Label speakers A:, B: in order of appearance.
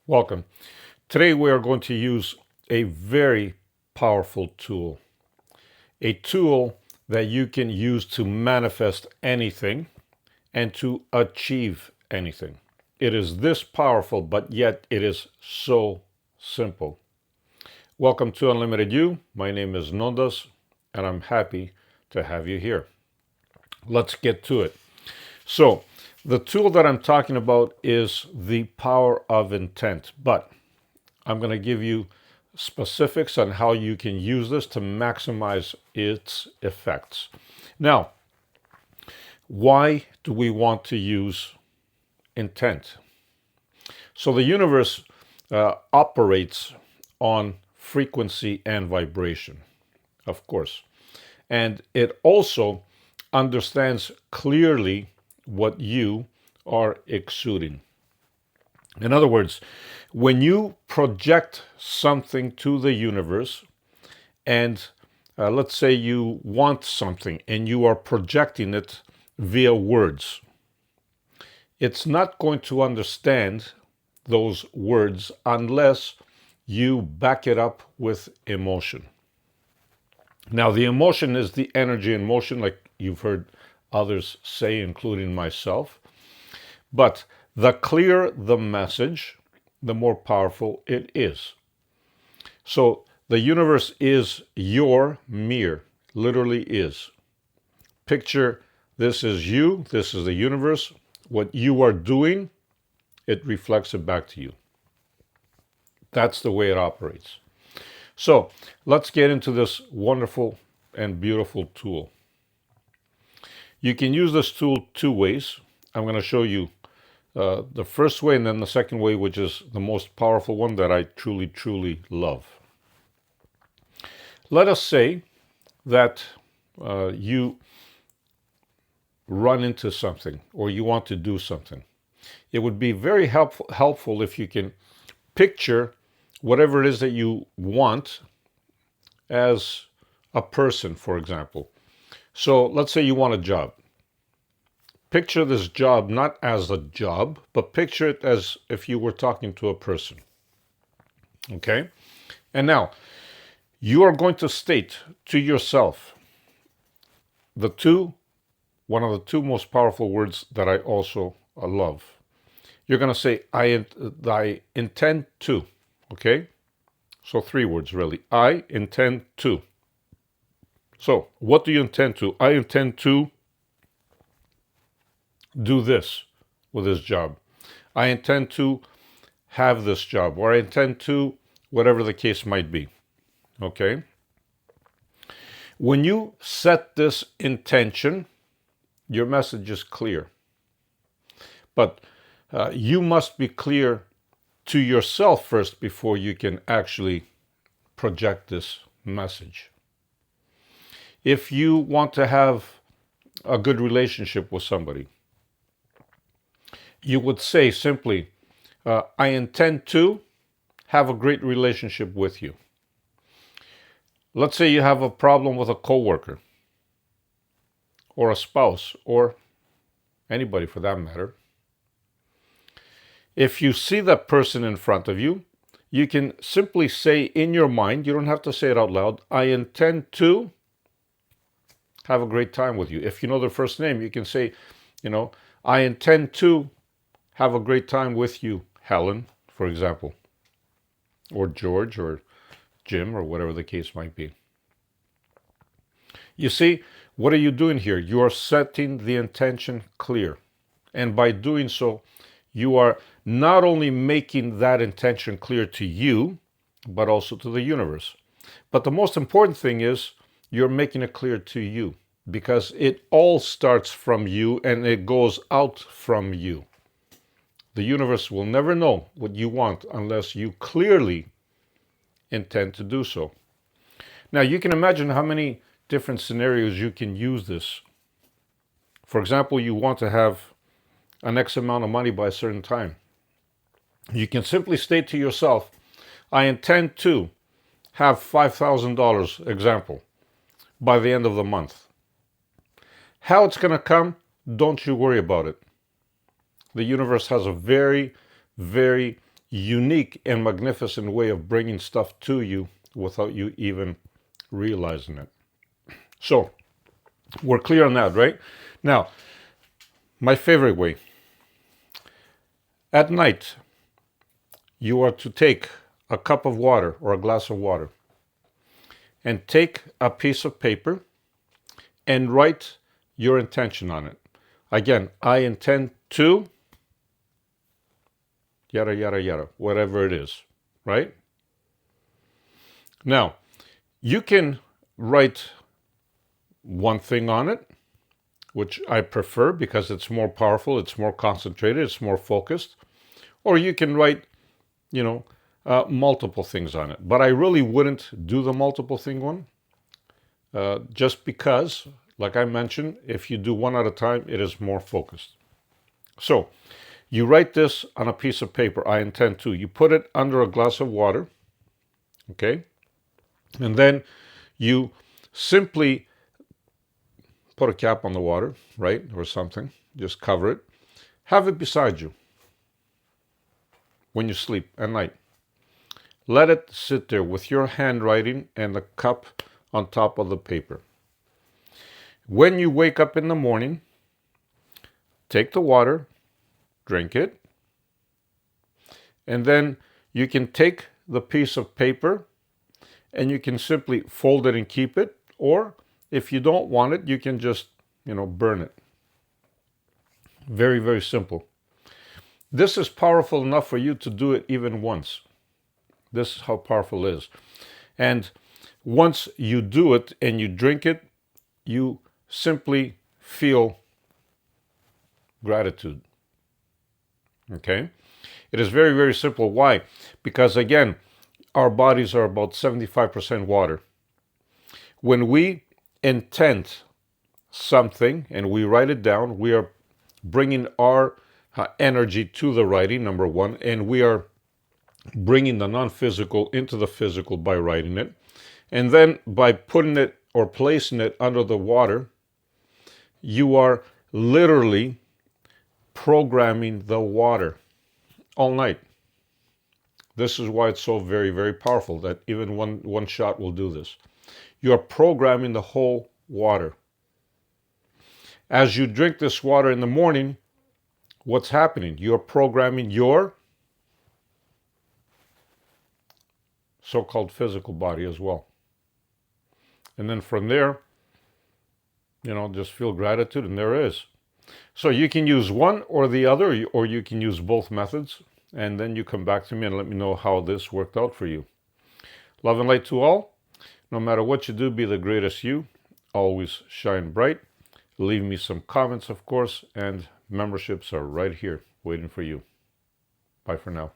A: Welcome. Today we are going to use a very powerful tool. A tool that you can use to manifest anything and to achieve anything. It is this powerful, but yet it is so simple. Welcome to Unlimited You. My name is Nondas, and I'm happy to have you here. Let's get to it. So, the tool that I'm talking about is the power of intent, but I'm going to give you specifics on how you can use this to maximize its effects. Now, why do we want to use intent? So the universe operates on frequency and vibration, of course. And it also understands clearly what you are exuding. In other words, when you project something to the universe, and let's say you want something and you are projecting it via words, it's not going to understand those words unless you back it up with emotion. Now, the emotion is the energy in motion, like you've heard others say, including myself. But the clearer the message, the more powerful it is. So the universe is your mirror, literally is. Picture this is you, this is the universe. What you are doing, it reflects it back to you. That's the way it operates. So let's get into this wonderful and beautiful tool. You can use this tool two ways. I'm going to show you the first way and then the second way, which is the most powerful one that I truly, truly love. Let us say that you run into something or you want to do something. It would be very helpful if you can picture whatever it is that you want as a person, for example. So let's say you want a job. Picture this job not as a job, but picture it as if you were talking to a person. Okay? And now, you are going to state to yourself one of the two most powerful words that I also love. You're going to say, I intend to. Okay? So 3 words really. I intend to. So, what do you intend to? I intend to do this with this job. I intend to have this job, or I intend to, whatever the case might be. Okay? When you set this intention, your message is clear. But you must be clear to yourself first before you can actually project this message. If you want to have a good relationship with somebody, you would say simply, I intend to have a great relationship with you. Let's say you have a problem with a coworker or a spouse or anybody for that matter. If you see that person in front of you, you can simply say in your mind, you don't have to say it out loud, I intend to have a great time with you. If you know their first name, you can say, I intend to have a great time with you, Helen, for example, or George, or Jim, or whatever the case might be. You see, what are you doing here? You are setting the intention clear. And by doing so, you are not only making that intention clear to you, but also to the universe. But the most important thing is you're making it clear to you, because it all starts from you and it goes out from you. The universe will never know what you want unless you clearly intend to do so. Now, you can imagine how many different scenarios you can use this. For example, you want to have an X amount of money by a certain time. You can simply state to yourself, I intend to have $5,000, example, by the end of the month. How it's going to come, don't you worry about it. The universe has a very, very unique and magnificent way of bringing stuff to you without you even realizing it. So we're clear on that, right? Now, my favorite way. At night, you are to take a cup of water or a glass of water and take a piece of paper and write your intention on it. Again, I intend to yada, yada, yada, whatever it is, right? Now, you can write one thing on it, which I prefer because it's more powerful, it's more concentrated, it's more focused. Or you can write, multiple things on it. But I really wouldn't do the multiple thing one, just because, like I mentioned, if you do one at a time, it is more focused. So you write this on a piece of paper, I intend to. You put it under a glass of water, okay? And then you simply put a cap on the water, right? Or something. Just cover it. Have it beside you when you sleep at night. Let it sit there with your handwriting and the cup on top of the paper. When you wake up in the morning, take the water, drink it, and then you can take the piece of paper and you can simply fold it and keep it, or if you don't want it, you can just, burn it. Very, very simple. This is powerful enough for you to do it even once. This is how powerful it is. And once you do it and you drink it, you simply feel gratitude. Okay? It is very, very simple. Why? Because again, our bodies are about 75% water. When we intend something and we write it down, we are bringing our energy to the writing, number one, and we are bringing the non-physical into the physical by writing it. And then by putting it or placing it under the water, you are literally programming the water all night. This is why it's so very, very powerful that even one shot will do this. You are programming the whole water. As you drink this water in the morning, what's happening? You're programming your so-called physical body as well. And then from there, just feel gratitude, and there it is. So you can use one or the other, or you can use both methods, and then you come back to me and let me know how this worked out for you. Love and light to all. No matter what you do, be the greatest you. Always shine bright. Leave me some comments, of course, and memberships are right here waiting for you. Bye for now.